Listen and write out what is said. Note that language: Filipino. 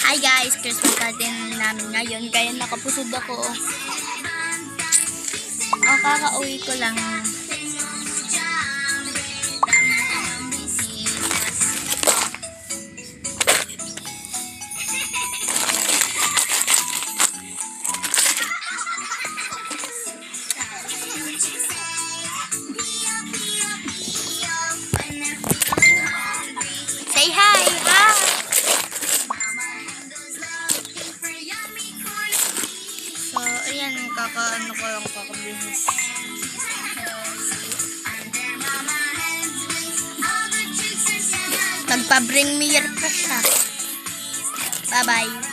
Hi guys, Christmas natin namin ngayon. Kaya nakapusod ako. Kakauwi ko lang. Say hi! Ah! So, ayan, kakaano ko lang kakabihis. Nagpa-bring me your crush na. Bye-bye.